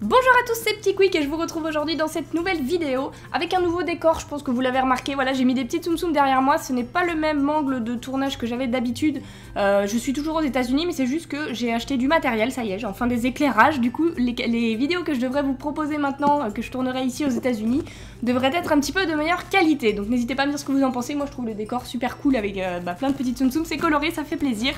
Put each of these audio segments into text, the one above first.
Bonjour à tous, c'est Petit Quick et je vous retrouve aujourd'hui dans cette nouvelle vidéo avec un nouveau décor. Je pense que vous l'avez remarqué, voilà, j'ai mis des petits tsum tsum derrière moi. Ce n'est pas le même angle de tournage que j'avais d'habitude. Je suis toujours aux États-Unis, mais c'est juste que j'ai acheté du matériel, ça y est, j'ai enfin des éclairages. Du coup, les vidéos que je devrais vous proposer maintenant, que je tournerai ici aux États-Unis, devraient être un petit peu de meilleure qualité. Donc n'hésitez pas à me dire ce que vous en pensez. Moi je trouve le décor super cool avec plein de petits tsum tsum, c'est coloré, ça fait plaisir.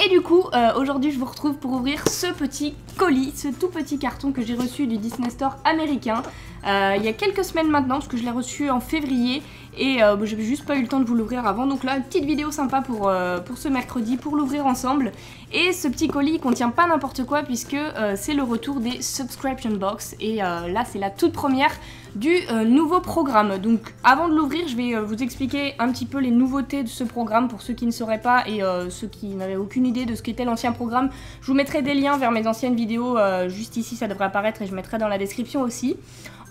Et du coup, aujourd'hui je vous retrouve pour ouvrir ce petit colis, ce tout petit carton que j'ai reçu du Disney Store américain il y a quelques semaines maintenant, parce que je l'ai reçu en février et j'avais juste pas eu le temps de vous l'ouvrir avant. Donc là, une petite vidéo sympa pour ce mercredi, pour l'ouvrir ensemble. Et ce petit colis il contient pas n'importe quoi, puisque c'est le retour des subscription box. Et là, c'est la toute première du nouveau programme. Donc avant de l'ouvrir, je vais vous expliquer un petit peu les nouveautés de ce programme pour ceux qui ne sauraient pas et ceux qui n'avaient aucune idée de ce qu'était l'ancien programme. Je vous mettrai des liens vers mes anciennes vidéos, juste ici ça devrait apparaître, et je mettrai dans la description aussi.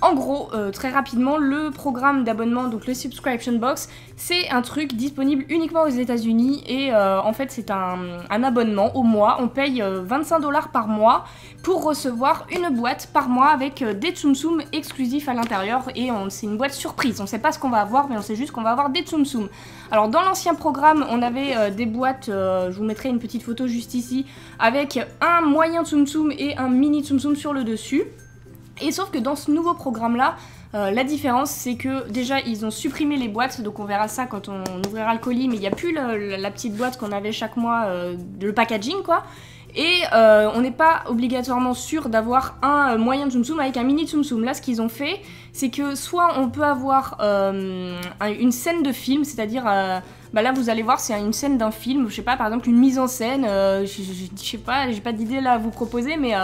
En gros, très rapidement, le programme d'abonnement, donc le Subscription Box, c'est un truc disponible uniquement aux États-Unis et en fait c'est un abonnement au mois. On paye 25 $ par mois pour recevoir une boîte par mois avec des tsum tsum exclusifs à l'intérieur, et c'est une boîte surprise. On sait pas ce qu'on va avoir, mais on sait juste qu'on va avoir des tsum tsum. Alors dans l'ancien programme, on avait des boîtes, je vous mettrai une petite photo juste ici, avec un moyen tsum tsum et un mini tsum tsum sur le dessus. Et sauf que dans ce nouveau programme là, la différence c'est que déjà ils ont supprimé les boîtes, donc on verra ça quand on ouvrira le colis, mais il n'y a plus la petite boîte qu'on avait chaque mois, le packaging quoi. Et on n'est pas obligatoirement sûr d'avoir un moyen tsum tsum avec un mini tsum tsum. Là ce qu'ils ont fait, c'est que soit on peut avoir une scène de film, c'est-à-dire bah là vous allez voir c'est une scène d'un film, je sais pas, par exemple une mise en scène, je sais pas, j'ai pas d'idée là à vous proposer, mais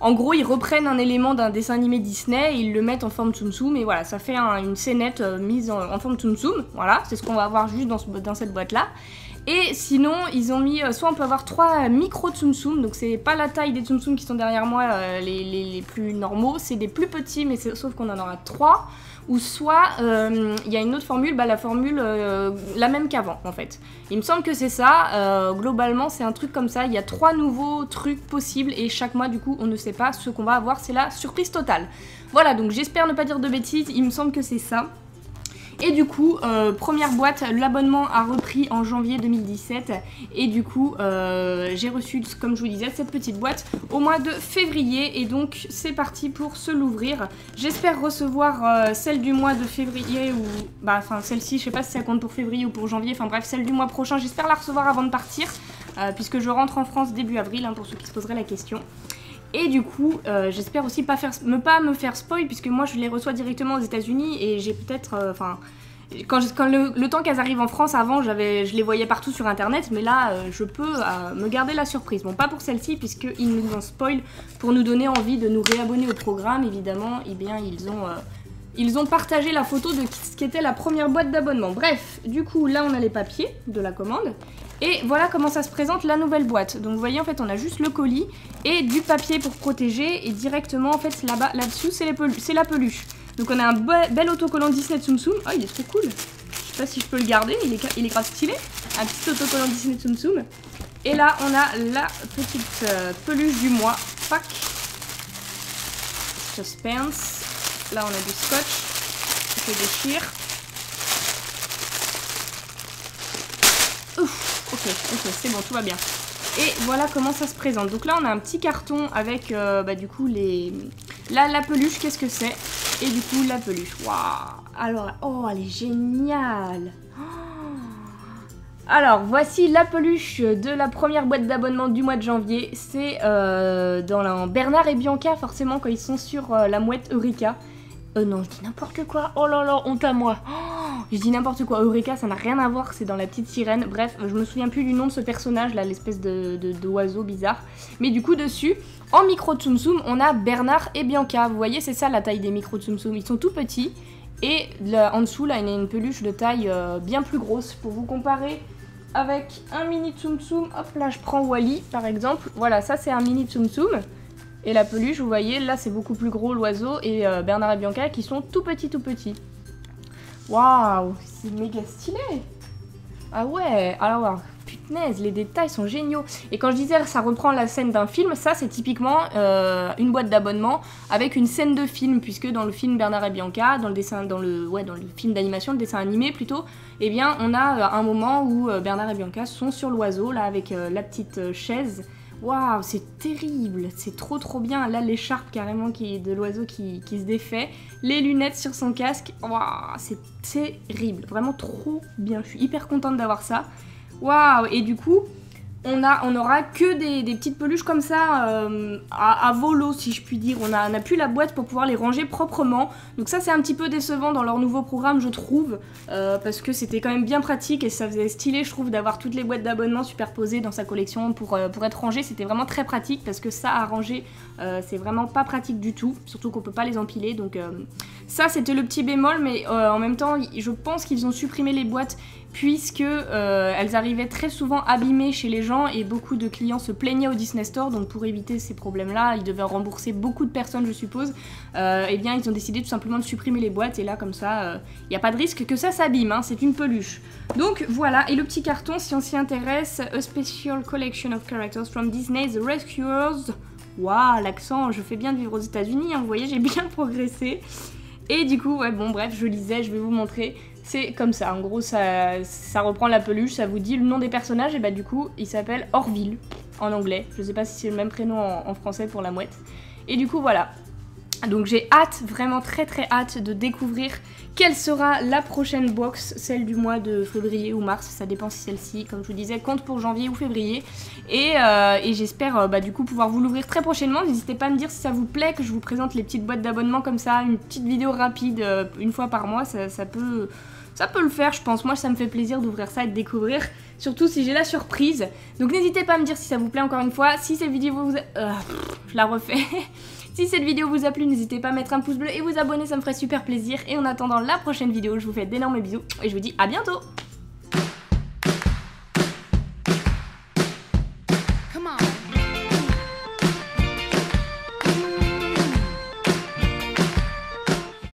en gros, ils reprennent un élément d'un dessin animé Disney et ils le mettent en forme tsum tsum, et voilà, ça fait une scénette mise en forme tsum tsum. Voilà, c'est ce qu'on va avoir juste dans cette boîte-là. Et sinon, ils ont mis, soit on peut avoir 3 micro tsum tsum, donc c'est pas la taille des tsum tsum qui sont derrière moi, les plus normaux, c'est des plus petits, mais sauf qu'on en aura 3. Ou soit il y a une autre formule, la formule la même qu'avant en fait. Il me semble que c'est ça, globalement c'est un truc comme ça, il y a 3 nouveaux trucs possibles et chaque mois du coup on ne sait pas ce qu'on va avoir, c'est la surprise totale. Voilà, donc j'espère ne pas dire de bêtises, il me semble que c'est ça. Et du coup, première boîte, l'abonnement a repris en janvier 2017 et du coup j'ai reçu, comme je vous disais, cette petite boîte au mois de février, et donc c'est parti pour se l'ouvrir. J'espère recevoir celle du mois de février, ou enfin celle-ci, je sais pas si ça compte pour février ou pour janvier, enfin bref celle du mois prochain, j'espère la recevoir avant de partir puisque je rentre en France début avril, pour ceux qui se poseraient la question. Et du coup, j'espère aussi pas me faire spoil, puisque moi je les reçois directement aux États-Unis et j'ai peut-être, quand le temps qu'elles arrivent en France, avant je les voyais partout sur internet, mais là je peux me garder la surprise. Bon, pas pour celle-ci, puisqu'ils nous en spoil pour nous donner envie de nous réabonner au programme, évidemment. Et bien ils ont partagé la photo de ce qu'était la première boîte d'abonnement. Bref, du coup là on a les papiers de la commande. Et voilà comment ça se présente la nouvelle boîte. Donc vous voyez, en fait on a juste le colis et du papier pour protéger, et directement en fait là-dessous c'est la peluche. Donc on a un bel autocollant Disney Tsum Tsum. Oh, il est trop cool. Je sais pas si je peux le garder, il est grave stylé. Un petit autocollant Disney Tsum Tsum. Et là on a la petite peluche du mois. Pack. Suspense. Là on a du scotch qui se déchire. Ouf. Ok, c'est bon, tout va bien. Et voilà comment ça se présente. Donc là, on a un petit carton avec, du coup, la peluche, qu'est-ce que c'est? Et du coup, la peluche. Waouh! Alors, oh, elle est géniale! Alors, voici la peluche de la première boîte d'abonnement du mois de janvier. C'est dans Bernard et Bianca, forcément, quand ils sont sur la mouette Eureka. Non, je dis n'importe quoi. Oh là là, honte à moi. Oh, je dis n'importe quoi. Eureka, ça n'a rien à voir, c'est dans La Petite Sirène. Bref, je me souviens plus du nom de ce personnage là, l'espèce d'oiseau bizarre. Mais du coup, dessus, en micro tsum tsum, on a Bernard et Bianca. Vous voyez, c'est ça la taille des micro tsum tsum. Ils sont tout petits. Et là, en dessous, là, il y a une peluche de taille bien plus grosse. Pour vous comparer avec un mini tsum tsum, hop là, je prends Wally par exemple. Voilà, ça c'est un mini tsum tsum. Et la peluche, vous voyez, là c'est beaucoup plus gros l'oiseau, et Bernard et Bianca qui sont tout petits, tout petits. Waouh, c'est méga stylé. Ah ouais, alors punaise, les détails sont géniaux. Et quand je disais ça reprend la scène d'un film, ça c'est typiquement une boîte d'abonnement avec une scène de film, puisque dans le film Bernard et Bianca, dans le film d'animation, le dessin animé plutôt, eh bien on a un moment où Bernard et Bianca sont sur l'oiseau, là avec la petite chaise. Waouh, c'est terrible, c'est trop bien. Là, l'écharpe carrément de l'oiseau qui se défait, les lunettes sur son casque. Waouh, c'est terrible, vraiment trop bien. Je suis hyper contente d'avoir ça. Waouh, et du coup, on aura que des petites peluches comme ça à volo, si je puis dire. On n'a plus la boîte pour pouvoir les ranger proprement. Donc ça, c'est un petit peu décevant dans leur nouveau programme, je trouve, parce que c'était quand même bien pratique et ça faisait stylé, je trouve, d'avoir toutes les boîtes d'abonnement superposées dans sa collection pour être rangées. C'était vraiment très pratique parce que ça à ranger, c'est vraiment pas pratique du tout, surtout qu'on peut pas les empiler. Donc ça, c'était le petit bémol, mais en même temps, je pense qu'ils ont supprimé les boîtes puisque elles arrivaient très souvent abîmées chez les gens et beaucoup de clients se plaignaient au Disney Store. Donc pour éviter ces problèmes-là, ils devaient rembourser beaucoup de personnes, je suppose. Eh bien, ils ont décidé tout simplement de supprimer les boîtes et là, comme ça, il n'y a pas de risque que ça s'abîme, hein, c'est une peluche. Donc voilà, et le petit carton, si on s'y intéresse, A Special Collection of Characters from Disney's Rescuers. Waouh, l'accent, je fais bien de vivre aux États-Unis, hein, vous voyez, j'ai bien progressé. Et du coup, ouais, bon, bref, je lisais, je vais vous montrer. C'est comme ça, en gros, ça reprend la peluche, ça vous dit le nom des personnages, et bah du coup, il s'appelle Orville, en anglais. Je sais pas si c'est le même prénom en français pour la mouette. Et du coup, voilà. Donc j'ai hâte, vraiment très hâte de découvrir quelle sera la prochaine box, celle du mois de février ou mars, ça dépend si celle-ci, comme je vous disais, compte pour janvier ou février. Et j'espère du coup pouvoir vous l'ouvrir très prochainement. N'hésitez pas à me dire si ça vous plaît que je vous présente les petites boîtes d'abonnement comme ça, une petite vidéo rapide une fois par mois, ça peut le faire, je pense. Moi, ça me fait plaisir d'ouvrir ça et de découvrir, surtout si j'ai la surprise. Donc n'hésitez pas à me dire si ça vous plaît encore une fois. Si cette vidéo vous... je la refais. Si cette vidéo vous a plu, n'hésitez pas à mettre un pouce bleu et vous abonner, ça me ferait super plaisir. Et en attendant la prochaine vidéo, je vous fais d'énormes bisous et je vous dis à bientôt. Come on.